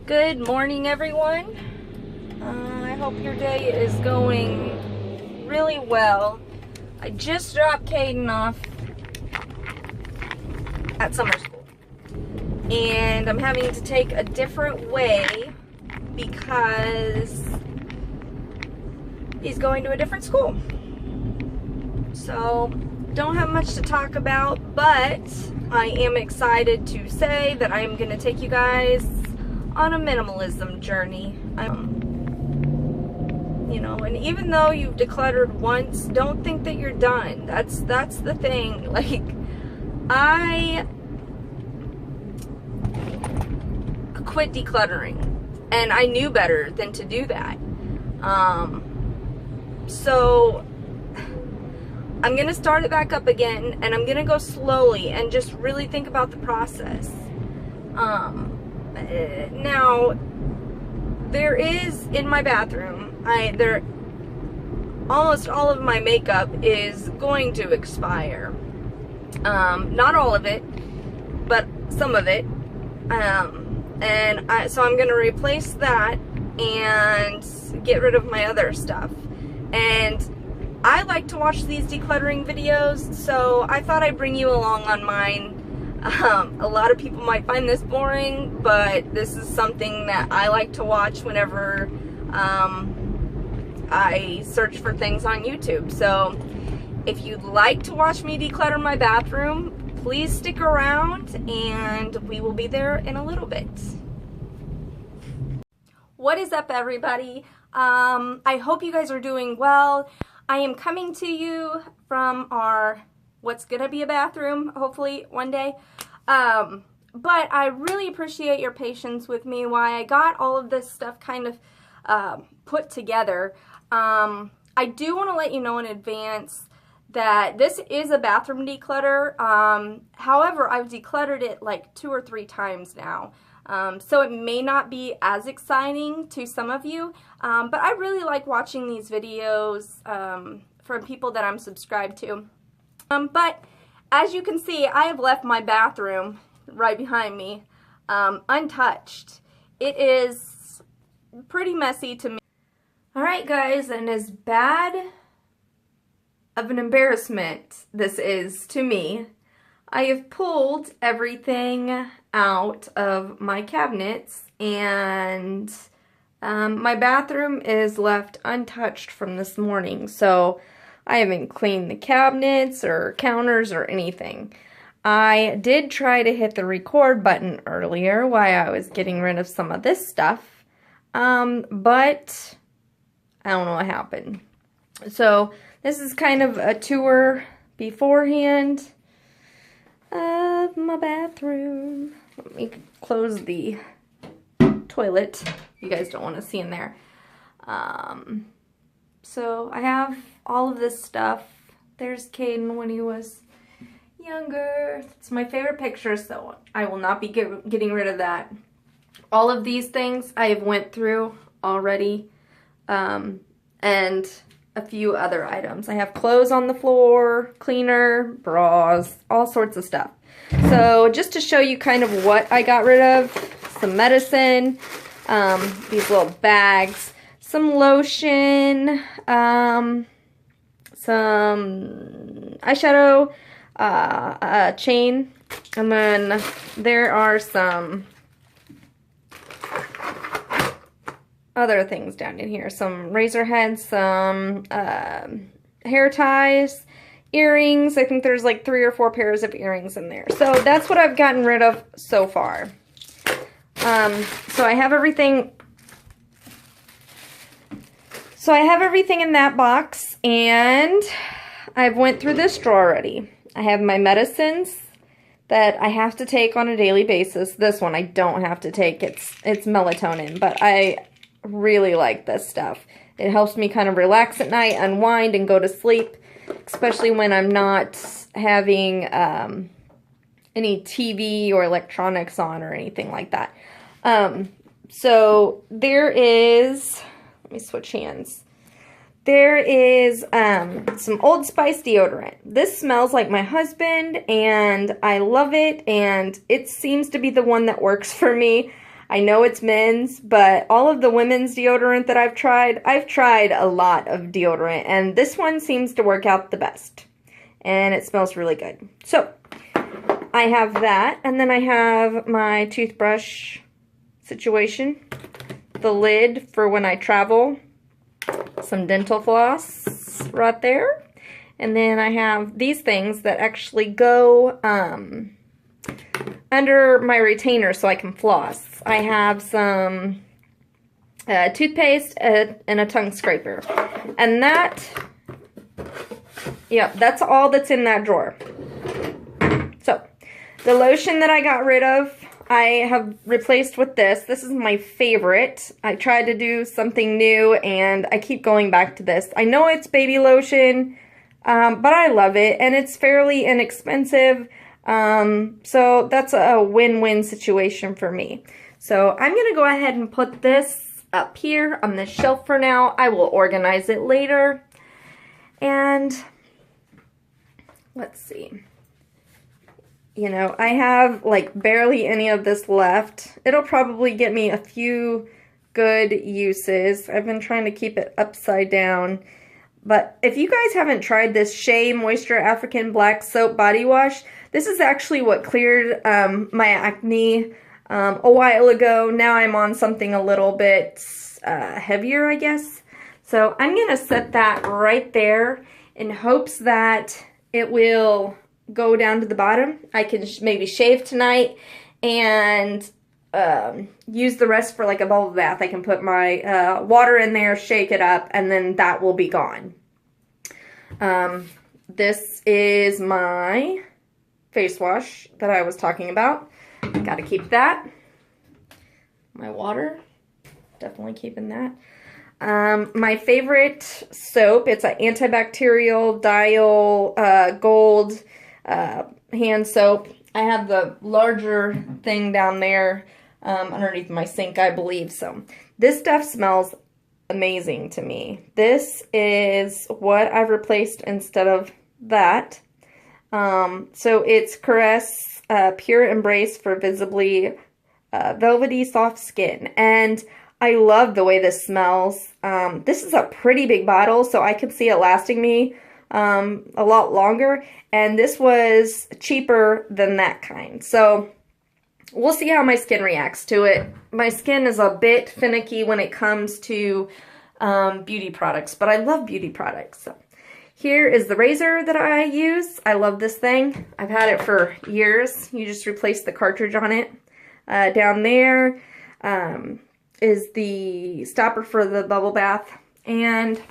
Good morning, everyone. I hope your day is going really well. I just dropped Caden off at summer school, and I'm having to take a different way because he's going to a different school. So, don't have much to talk about, but I am excited to say that I am going to take you guys on a minimalism journey. And even though you've decluttered once, don't think that you're done. That's the thing. Like, I quit decluttering, and I knew better than to do that. So I'm gonna start it back up again, and I'm gonna go slowly and just really think about the process. Now, there is in my bathroom, almost all of my makeup is going to expire. Not all of it, but some of it. So I'm gonna replace that and get rid of my other stuff. And I like to watch these decluttering videos, so I thought I'd bring you along on mine. A lot of people might find this boring, but this is something that I like to watch whenever I search for things on YouTube. So if you'd like to watch me declutter my bathroom, please stick around, and we will be there in a little bit. What is up, everybody? I hope you guys are doing well. I am coming to you from our what's gonna be a bathroom, hopefully one day. But I really appreciate your patience with me while I got all of this stuff kind of put together. I do want to let you know in advance that this is a bathroom declutter. However, I've decluttered it like 2 or 3 times now. So it may not be as exciting to some of you, but I really like watching these videos from people that I'm subscribed to. But as you can see, I have left my bathroom right behind me untouched. It is pretty messy to me. Alright guys, and as bad of an embarrassment this is to me, I have pulled everything out of my cabinets, and my bathroom is left untouched from this morning. So I haven't cleaned the cabinets or counters or anything. I did try to hit the record button earlier while I was getting rid of some of this stuff, but I don't know what happened. So this is kind of a tour beforehand of my bathroom. Let me close the toilet. You guys don't want to see in there. So I have all of this stuff. There's Caden when he was younger. It's my favorite picture, so I will not be getting rid of that. All of these things I have went through already, and a few other items. I have clothes on the floor, cleaner, bras, all sorts of stuff. So just to show you kind of what I got rid of, some medicine, these little bags, some lotion, some eyeshadow, a chain, and then there are some other things down in here. Some razor heads, some hair ties, earrings. I think there's like 3 or 4 pairs of earrings in there. So that's what I've gotten rid of so far. So I have everything. So I have everything in that box, and I've went through this drawer already. I have my medicines that I have to take on a daily basis. This one I don't have to take. It's melatonin, but I really like this stuff. It helps me kind of relax at night, unwind, and go to sleep, especially when I'm not having any TV or electronics on or anything like that. So there is, let me switch hands. There is some Old Spice deodorant. This smells like my husband, and I love it, and it seems to be the one that works for me. I know it's men's, but all of the women's deodorant that I've tried a lot of deodorant, and this one seems to work out the best. And it smells really good. So, I have that, and then I have my toothbrush situation, the lid for when I travel, some dental floss right there, and then I have these things that actually go under my retainer so I can floss. I have some toothpaste and a tongue scraper, and that's all that's in that drawer. So, the lotion that I got rid of, I have replaced with this. This is my favorite. I tried to do something new, and I keep going back to this. I know it's baby lotion, but I love it, and it's fairly inexpensive. So that's a win-win situation for me. So I'm going to go ahead and put this up here on this shelf for now. I will organize it later. And let's see. You know, I have like barely any of this left. It'll probably get me a few good uses. I've been trying to keep it upside down. But if you guys haven't tried this Shea Moisture African Black Soap Body Wash, this is actually what cleared my acne a while ago. Now I'm on something a little bit heavier, I guess. So I'm going to set that right there in hopes that it will go down to the bottom. I can maybe shave tonight and use the rest for like a bubble bath. I can put my water in there, shake it up, and then that will be gone. This is my face wash that I was talking about. Got to keep that. My water, definitely keeping that. My favorite soap, it's an antibacterial Dial Gold hand soap. I have the larger thing down there underneath my sink, I believe. So this stuff smells amazing to me. This is what I've replaced instead of that. So it's Caress Pure Embrace for visibly velvety soft skin. And I love the way this smells. This is a pretty big bottle, so I could see it lasting me a lot longer, and this was cheaper than that kind. So we'll see how my skin reacts to it. My skin is a bit finicky when it comes to beauty products, but I love beauty products. So here is the razor that I use. I love this thing. I've had it for years. You just replace the cartridge on it. Down there is the stopper for the bubble bath, and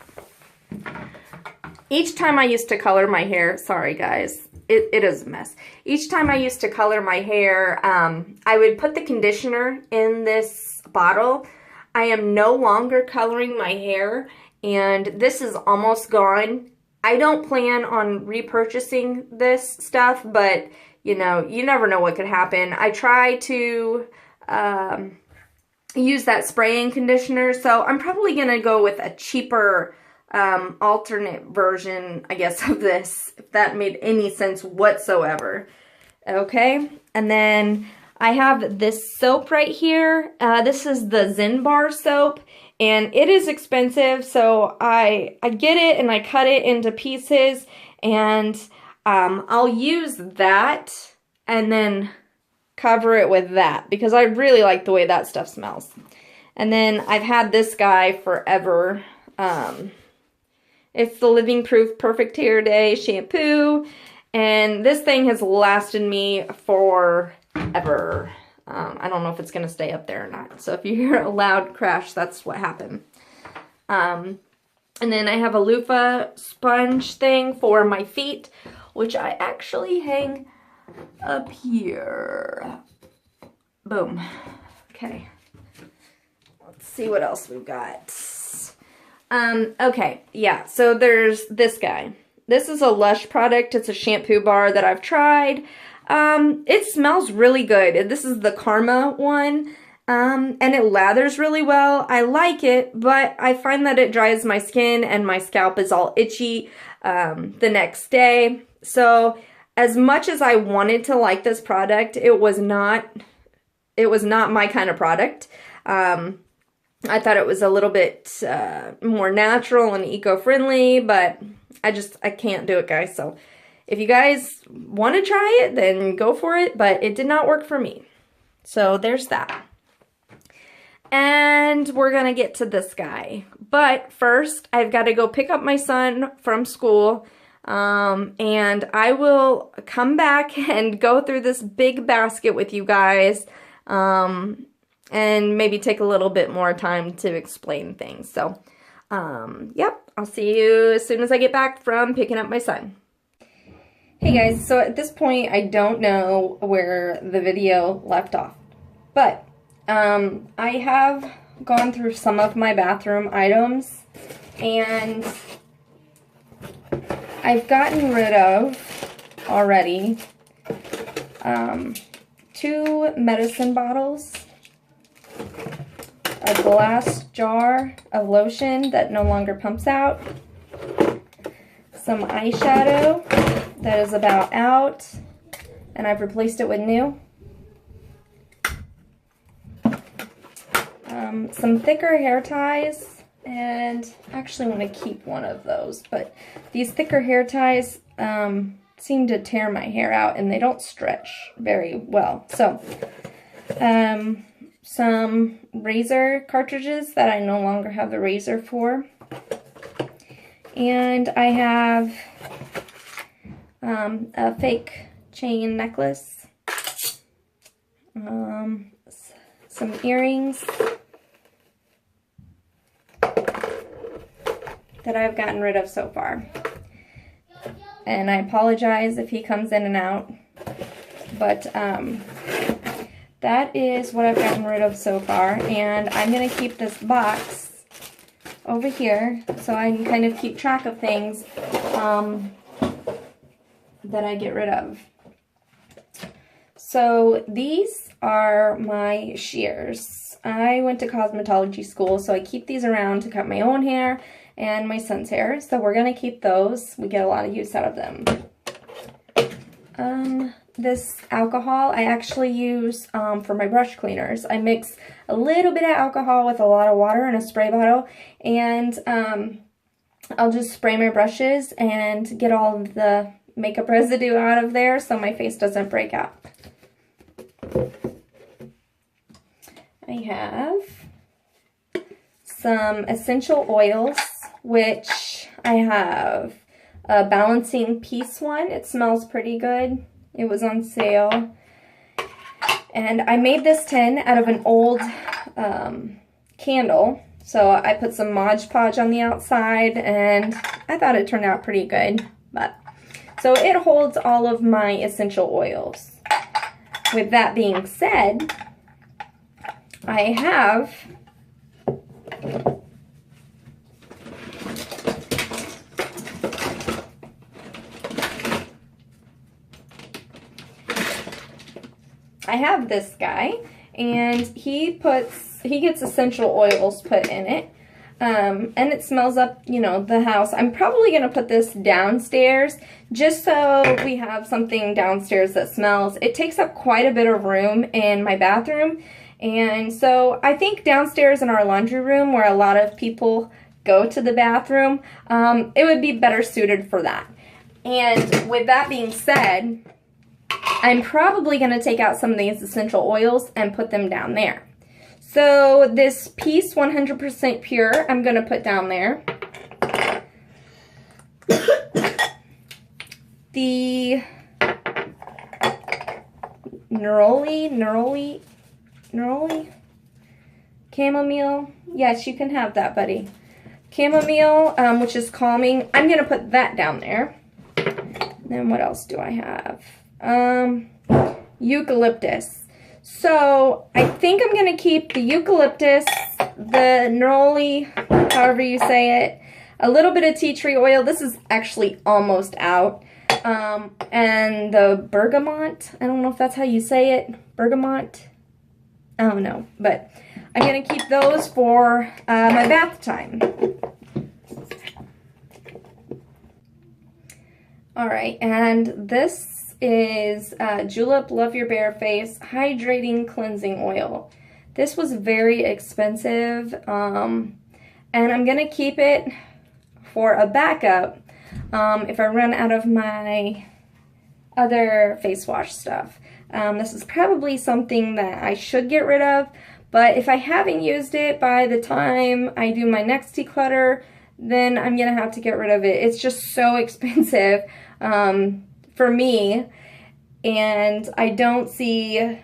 each time I used to color my hair, sorry guys, it is a mess. Each time I used to color my hair, I would put the conditioner in this bottle. I am no longer coloring my hair, and this is almost gone. I don't plan on repurchasing this stuff, but you know, you never know what could happen. I try to use that spraying conditioner, so I'm probably going to go with a cheaper alternate version, I guess, of this, if that made any sense whatsoever. Okay, and then I have this soap right here. This is the Zen Bar soap, and it is expensive, so I get it and I cut it into pieces, and I'll use that and then cover it with that because I really like the way that stuff smells. And then I've had this guy forever. It's the Living Proof Perfect Hair Day shampoo, and this thing has lasted me forever. I don't know if it's going to stay up there or not. So if you hear a loud crash, that's what happened. And then I have a loofah sponge thing for my feet, which I actually hang up here. Boom. Okay. Let's see what else we've got. Okay, yeah, so there's this guy. This is a Lush product. It's a shampoo bar that I've tried. It smells really good. This is the Karma one, and it lathers really well. I like it, but I find that it dries my skin and my scalp is all itchy the next day. So as much as I wanted to like this product, it was not it was not my kind of product. I thought it was a little bit more natural and eco-friendly, but I can't do it, guys. So if you guys want to try it, then go for it, but it did not work for me. So there's that. And we're gonna get to this guy. But first, I've got to go pick up my son from school, and I will come back and go through this big basket with you guys, and maybe take a little bit more time to explain things. So, yep, I'll see you as soon as I get back from picking up my son. Hey guys, so at this point, I don't know where the video left off, but I have gone through some of my bathroom items, and I've gotten rid of already 2 medicine bottles, a glass jar of lotion that no longer pumps out, some eyeshadow that is about out, and I've replaced it with new. Some thicker hair ties, and I actually want to keep one of those, but these thicker hair ties seem to tear my hair out, and they don't stretch very well. So, some razor cartridges that I no longer have the razor for, and I have a fake chain necklace, some earrings that I've gotten rid of so far. And I apologize if he comes in and out, but that is what I've gotten rid of so far, and I'm going to keep this box over here so I can kind of keep track of things that I get rid of. So these are my shears. I went to cosmetology school, so I keep these around to cut my own hair and my son's hair, so we're going to keep those. We get a lot of use out of them. This alcohol I actually use for my brush cleaners. I mix a little bit of alcohol with a lot of water in a spray bottle, and I'll just spray my brushes and get all of the makeup residue out of there so my face doesn't break out. I have some essential oils, which I have a balancing piece one. It smells pretty good. It was on sale. And I made this tin out of an old candle. So I put some Mod Podge on the outside, and I thought it turned out pretty good. So it holds all of my essential oils. With that being said, I have this guy, and he gets essential oils put in it, and it smells up, you know, the house. I'm probably going to put this downstairs just so we have something downstairs that smells. It takes up quite a bit of room in my bathroom, and so I think downstairs in our laundry room, where a lot of people go to the bathroom, it would be better suited for that. And with that being said, I'm probably going to take out some of these essential oils and put them down there. So this piece 100% pure, I'm going to put down there. The neroli chamomile. Yes, you can have that, buddy. Chamomile, which is calming. I'm going to put that down there. Then what else do I have? Eucalyptus. So I think I'm going to keep the eucalyptus, the neroli, however you say it, a little bit of tea tree oil. This is actually almost out. And the bergamot. I don't know if that's how you say it. Bergamot. I don't know. But I'm going to keep those for my bath time. Alright, and this is Julep Love Your Bare Face Hydrating Cleansing Oil. This was very expensive, and I'm going to keep it for a backup if I run out of my other face wash stuff. This is probably something that I should get rid of, but if I haven't used it by the time I do my next declutter, then I'm going to have to get rid of it. It's just so expensive for me, and I don't see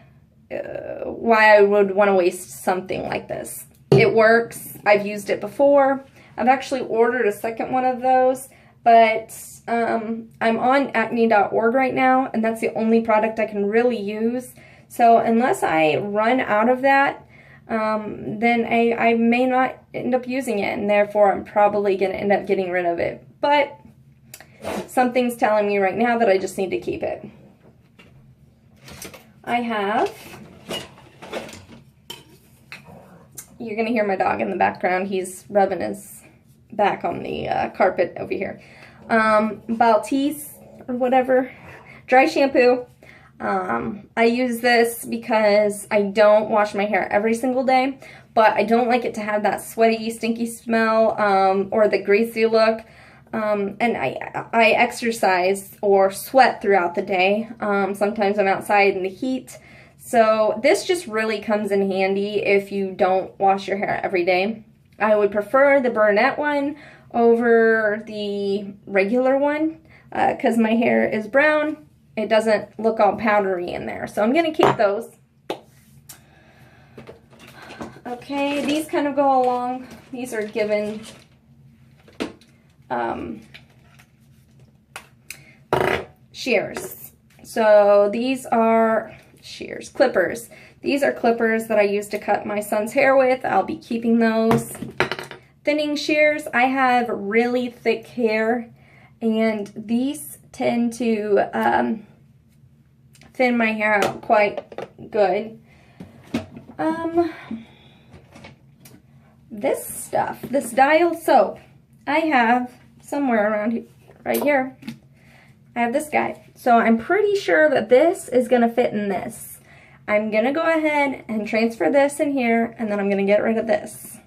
why I would want to waste something like this. It works. I've used it before. I've actually ordered a second one of those, but I'm on acne.org right now, and that's the only product I can really use. So unless I run out of that, then I may not end up using it, and therefore I'm probably going to end up getting rid of it. But something's telling me right now that I just need to keep it. I have, you're going to hear my dog in the background. He's rubbing his back on the carpet over here. Baltise or whatever, dry shampoo. I use this because I don't wash my hair every single day, but I don't like it to have that sweaty, stinky smell or the greasy look. And I exercise or sweat throughout the day. Sometimes I'm outside in the heat. So this just really comes in handy if you don't wash your hair every day. I would prefer the brunette one over the regular one because my hair is brown. It doesn't look all powdery in there. So I'm going to keep those. Okay, these kind of go along. These are given shears. So these are shears, clippers. These are clippers that I use to cut my son's hair with. I'll be keeping those. Thinning shears. I have really thick hair, and these tend to thin my hair out quite good. This stuff, this dial soap, I have somewhere around here, right here. I have this guy. So I'm pretty sure that this is going to fit in this. I'm going to go ahead and transfer this in here, and then I'm going to get rid of this.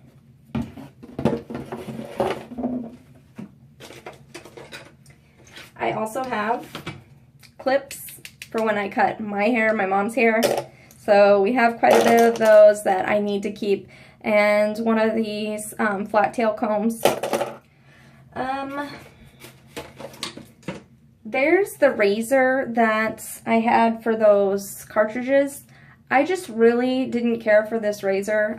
I also have clips for when I cut my hair, my mom's hair. So we have quite a bit of those that I need to keep. And one of these flat tail combs. There's the razor that I had for those cartridges. I just really didn't care for this razor.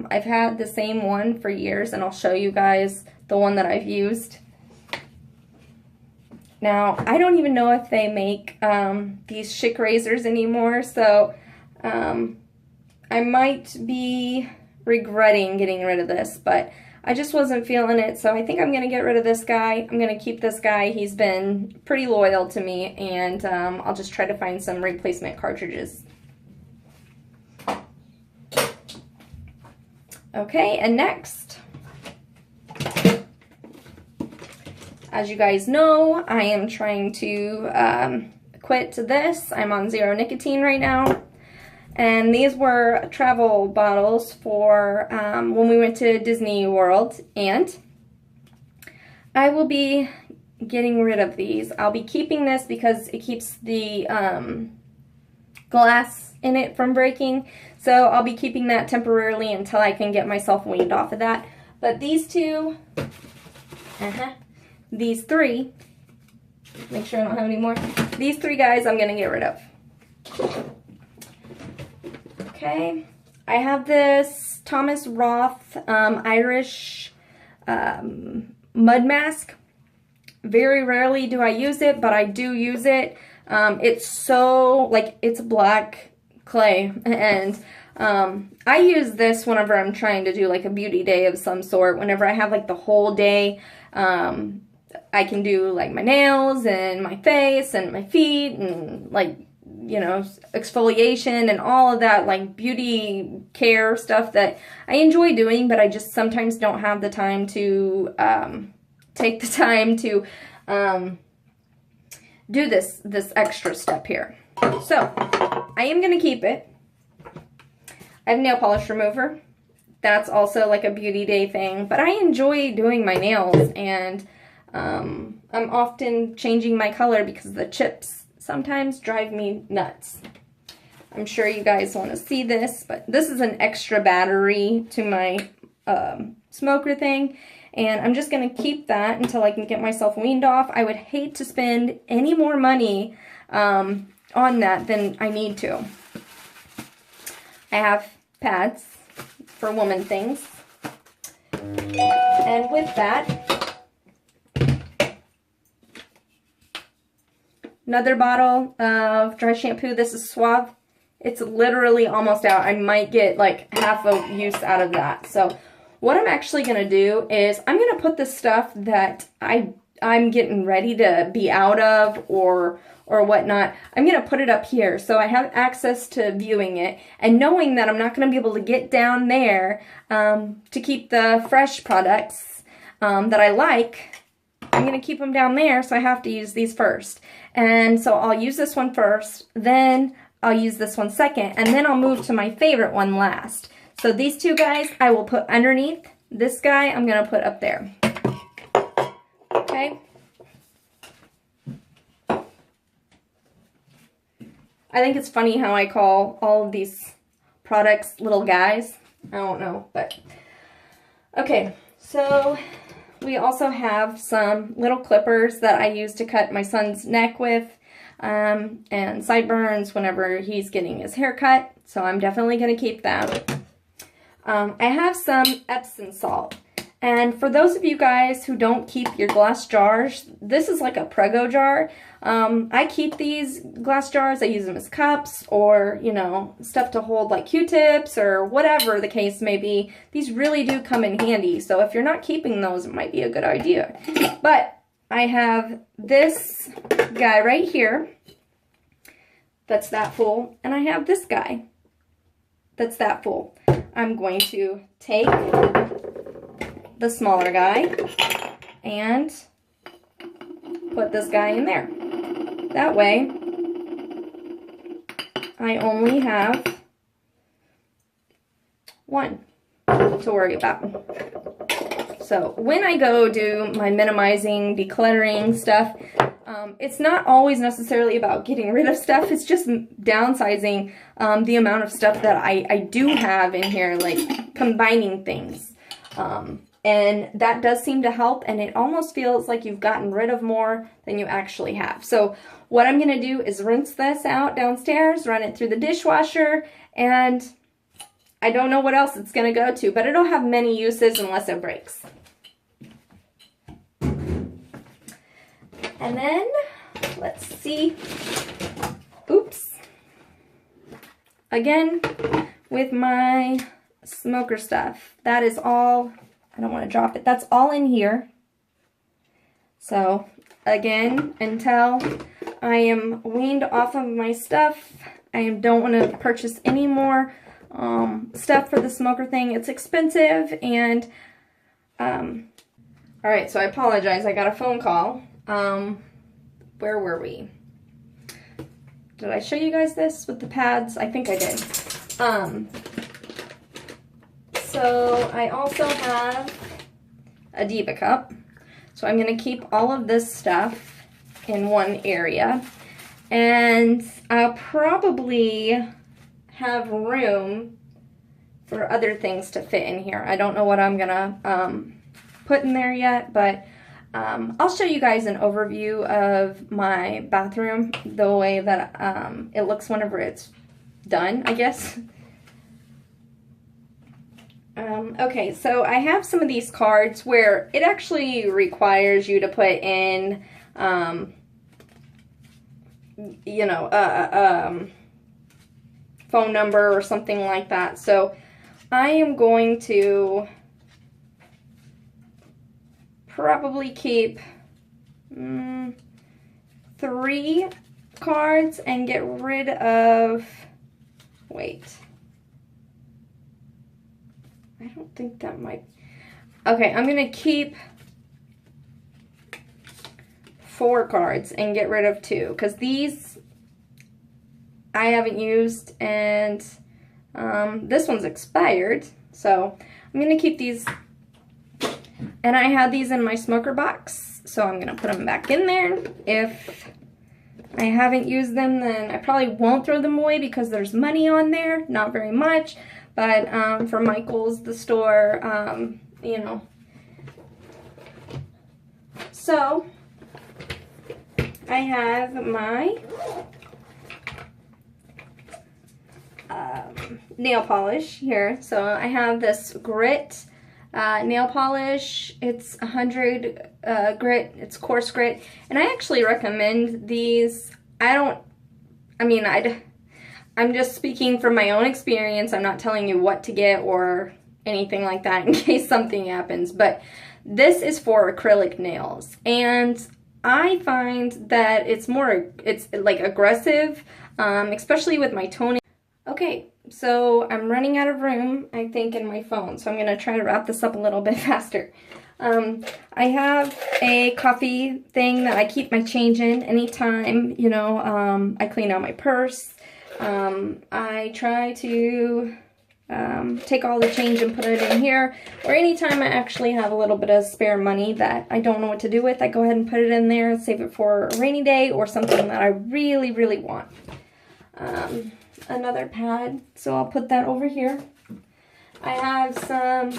I've had the same one for years, and I'll show you guys the one that I've used. Now, I don't even know if they make these Schick razors anymore, so I might be regretting getting rid of this, but I just wasn't feeling it, so I think I'm going to get rid of this guy. I'm going to keep this guy. He's been pretty loyal to me, and I'll just try to find some replacement cartridges. Okay, and next, as you guys know, I am trying to quit this. I'm on 0 nicotine right now. And these were travel bottles for when we went to Disney World, and I will be getting rid of these. I'll be keeping this because it keeps the glass in it from breaking, so I'll be keeping that temporarily until I can get myself weaned off of that. But these two, these three, make sure I don't have any more, these three guys I'm going to get rid of. Okay, I have this Thomas Roth Irish mud mask. Very rarely do I use it, but I do use it. It's so, like, it's black clay, and I use this whenever I'm trying to do, like, a beauty day of some sort. Whenever I have, like, the whole day, I can do, like, my nails and my face and my feet and, like, you know, exfoliation and all of that, like, beauty care stuff that I enjoy doing, but I just sometimes don't have the time to take the time to do this extra step here. So I am going to keep it. I have nail polish remover. That's also like a beauty day thing, but I enjoy doing my nails, and I'm often changing my color because the chips sometimes drive me nuts. I'm sure you guys want to see this, but this is an extra battery to my smoker thing, and I'm just going to keep that until I can get myself weaned off. I would hate to spend any more money on that than I need to. I have pads for woman things, and with that, another bottle of dry shampoo. This is Suave. It's literally almost out. I might get like half a use out of that. So what I'm actually going to do is I'm going to put the stuff that I'm getting ready to be out of or whatnot, I'm going to put it up here so I have access to viewing it, and knowing that I'm not going to be able to get down there to keep the fresh products that I like. I'm going to keep them down there, so I have to use these first. And so I'll use this one first, then I'll use this one second, and then I'll move to my favorite one last. So these two guys I will put underneath. This guy I'm going to put up there. Okay. I think it's funny how I call all of these products little guys. I don't know, but okay. So we also have some little clippers that I use to cut my son's neck with, and sideburns whenever he's getting his hair cut. So I'm definitely going to keep that. I have some Epsom salt. And for those of you guys who don't keep your glass jars, this is like a Prego jar. I keep these glass jars. I use them as cups or, you know, stuff to hold like Q-tips or whatever the case may be. These really do come in handy. So if you're not keeping those, it might be a good idea. But I have this guy right here that's that full, and I have this guy that's that full. I'm going to take the smaller guy and put this guy in there. That way I only have one to worry about. So when I go do my minimizing, decluttering stuff, it's not always necessarily about getting rid of stuff. It's just downsizing the amount of stuff that I do have in here, like combining things. And that does seem to help, and it almost feels like you've gotten rid of more than you actually have. So what I'm going to do is rinse this out downstairs, run it through the dishwasher, and I don't know what else it's going to go to, but it'll have many uses unless it breaks. And then, let's see, oops, again, with my smoker stuff, that is all, I don't want to drop it, that's all in here. So, again, until I am weaned off of my stuff, I don't want to purchase any more stuff for the smoker thing. It's expensive, and, alright, so I apologize, I got a phone call. Where were we? Did I show you guys this with the pads? I think I did. So I also have a Diva cup. So I'm going to keep all of this stuff in one area. And I'll probably have room for other things to fit in here. I don't know what I'm going to put in there yet, but I'll show you guys an overview of my bathroom, the way that it looks whenever it's done, I guess. Okay, so I have some of these cards where it actually requires you to put in, you know, phone number or something like that. So I am going to probably keep 3 cards and get rid of, wait, I don't think that might, okay, I'm going to keep 4 cards and get rid of 2, because these I haven't used, and this one's expired, so I'm going to keep these. And I had these in my smoker box, so I'm going to put them back in there. If I haven't used them, then I probably won't throw them away because there's money on there, not very much, but for Michael's, the store, you know. So I have my nail polish here. So I have this grit nail polish. It's 100 grit. It's coarse grit, and I actually recommend these. I'm just speaking from my own experience. I'm not telling you what to get or anything like that in case something happens, but this is for acrylic nails, and I find that it's like aggressive, especially with my toning. Okay, so I'm running out of room, I think, in my phone, so I'm going to try to wrap this up a little bit faster. I have a coffee thing that I keep my change in anytime, you know, I clean out my purse. I try to take all the change and put it in here, or anytime I actually have a little bit of spare money that I don't know what to do with, I go ahead and put it in there and save it for a rainy day or something that I really, really want. Another pad, so I'll put that over here. I have some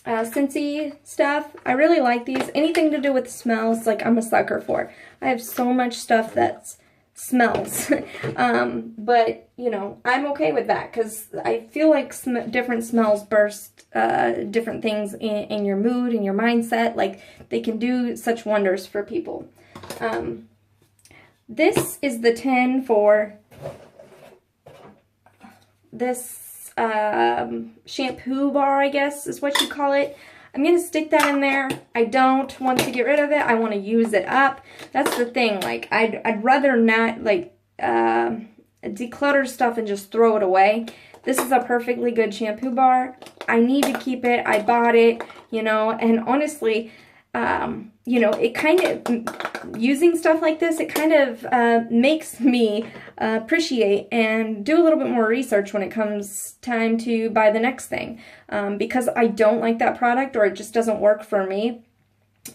Scentsy stuff. I really like these. Anything to do with smells, like, I'm a sucker for. I have so much stuff that smells. But, you know, I'm okay with that because I feel like different smells burst different things in your mood and your mindset. Like, they can do such wonders for people. This is the tin for this shampoo bar, I guess is what you call it. I'm going to stick that in there. I don't want to get rid of it. I want to use it up. That's the thing. Like, I'd rather not, like, declutter stuff and just throw it away. This is a perfectly good shampoo bar. I need to keep it. I bought it, you know, and honestly, you know, it kind of, using stuff like this, it kind of makes me appreciate and do a little bit more research when it comes time to buy the next thing. Because I don't like that product, or it just doesn't work for me.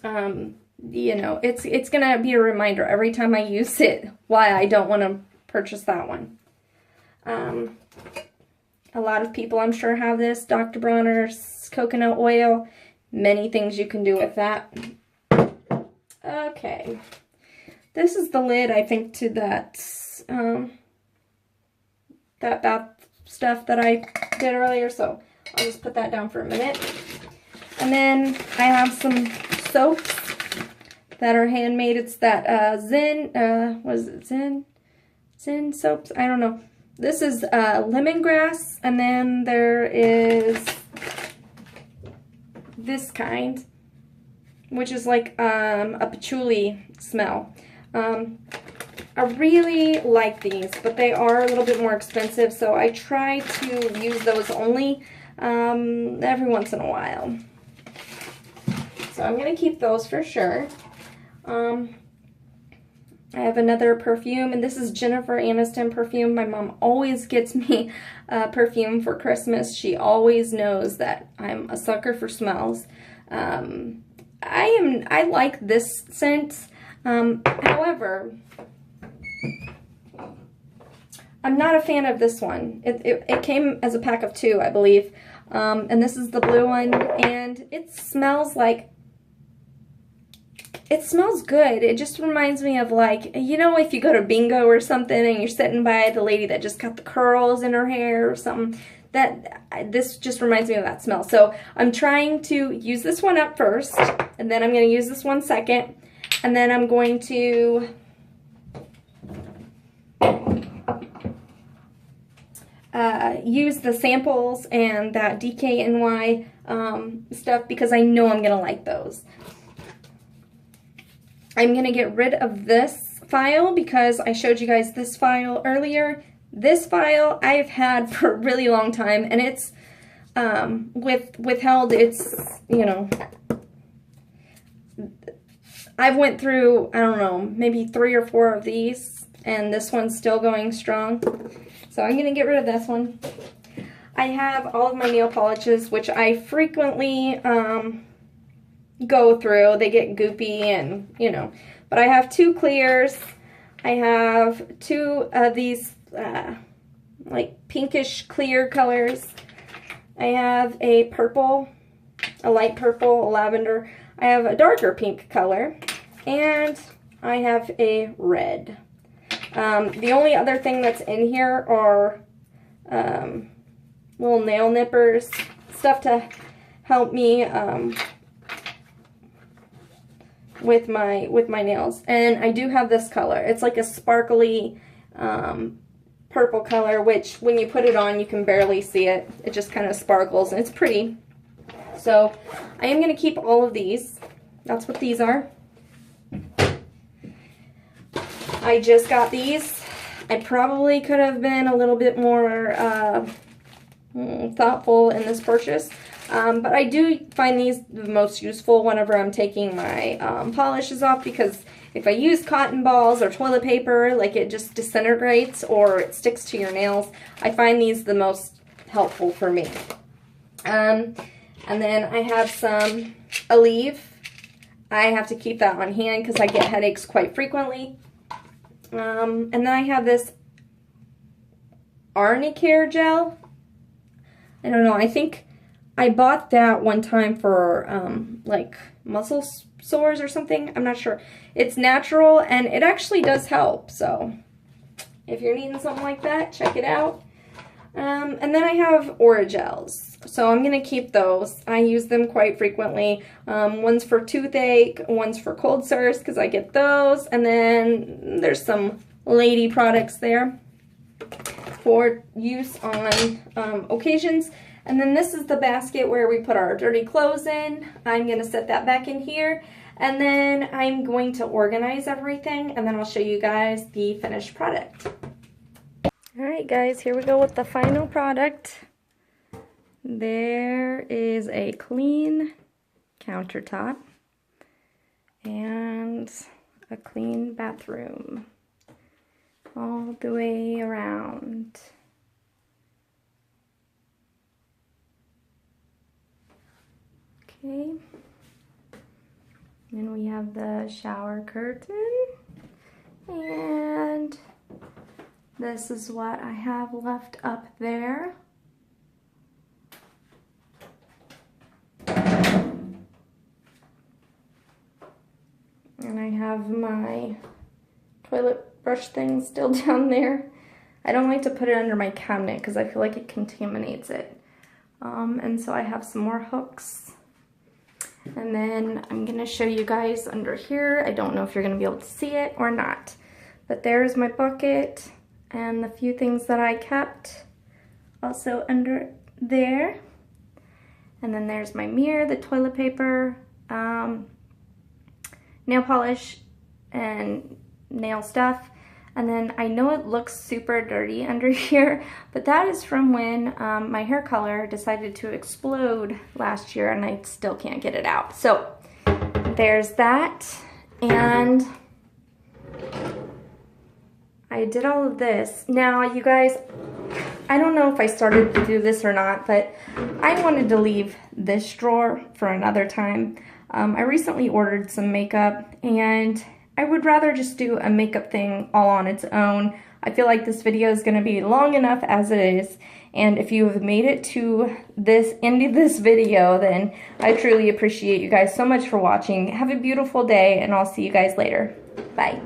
You know, it's going to be a reminder every time I use it why I don't want to purchase that one. A lot of people, I'm sure, have this. Dr. Bronner's coconut oil. Many things you can do with that. Okay. This is the lid, I think, to that that bath stuff that I did earlier, so I'll just put that down for a minute. And then I have some soaps that are handmade. It's that Zen, what is it, Zen soaps? I don't know. This is lemongrass, and then there is this kind, which is like a patchouli smell. I really like these, but they are a little bit more expensive, so I try to use those only every once in a while. So I'm going to keep those for sure. I have another perfume, and this is Jennifer Aniston perfume. My mom always gets me perfume for Christmas. She always knows that I'm a sucker for smells. I like this scent. However, I'm not a fan of this one. It came as a pack of 2, I believe. And this is the blue one, and it smells like, it smells good. It just reminds me of, like, you know, if you go to bingo or something and you're sitting by the lady that just got the curls in her hair or something, this just reminds me of that smell. So I'm trying to use this one up first, and then I'm going to use this one second, and then I'm going to use the samples and that DKNY stuff, because I know I'm going to like those. I'm going to get rid of this file because I showed you guys this file earlier. This file I've had for a really long time, and it's withheld. It's, you know, I've went through, I don't know, maybe 3 or 4 of these, and this one's still going strong. So I'm going to get rid of this one. I have all of my nail polishes, which I frequently go through. They get goopy and, you know. But I have 2 clears. I have 2 of these, like, pinkish clear colors. I have a purple, a light purple, a lavender. I have a darker pink color. And I have a red. The only other thing that's in here are little nail nippers, stuff to help me with my nails. And I do have this color. It's like a sparkly purple color, which when you put it on, you can barely see it. It just kind of sparkles, and it's pretty. So I am going to keep all of these. That's what these are. I just got these. I probably could have been a little bit more thoughtful in this purchase. But I do find these the most useful whenever I'm taking my polishes off, because if I use cotton balls or toilet paper, like it just disintegrates or it sticks to your nails. I find these the most helpful for me. And then I have some Aleve. I have to keep that on hand because I get headaches quite frequently. And then I have this Arnicare gel. I don't know, I think I bought that one time for like muscle sores or something. I'm not sure. It's natural and it actually does help. So if you're needing something like that, check it out. And then I have Oragels. So I'm going to keep those. I use them quite frequently. One's for toothache, one's for cold sores because I get those. And then there's some lady products there for use on occasions. And then this is the basket where we put our dirty clothes in. I'm going to set that back in here. And then I'm going to organize everything. And then I'll show you guys the finished product. Alright guys, here we go with the final product. There is a clean countertop and a clean bathroom all the way around. Okay, and we have the shower curtain, and this is what I have left up there. And I have my toilet brush thing still down there. I don't like to put it under my cabinet because I feel like it contaminates it. And so I have some more hooks. And then I'm going to show you guys under here. I don't know if you're going to be able to see it or not. But there's my bucket and the few things that I kept also under there. And then there's my mirror, the toilet paper, nail polish, and nail stuff. And then I know it looks super dirty under here, but that is from when my hair color decided to explode last year and I still can't get it out. So there's that. And I did all of this. Now, you guys, I don't know if I started to do this or not, but I wanted to leave this drawer for another time. I recently ordered some makeup, and I would rather just do a makeup thing all on its own. I feel like this video is going to be long enough as it is, and if you have made it to this end of this video, then I truly appreciate you guys so much for watching. Have a beautiful day, and I'll see you guys later. Bye.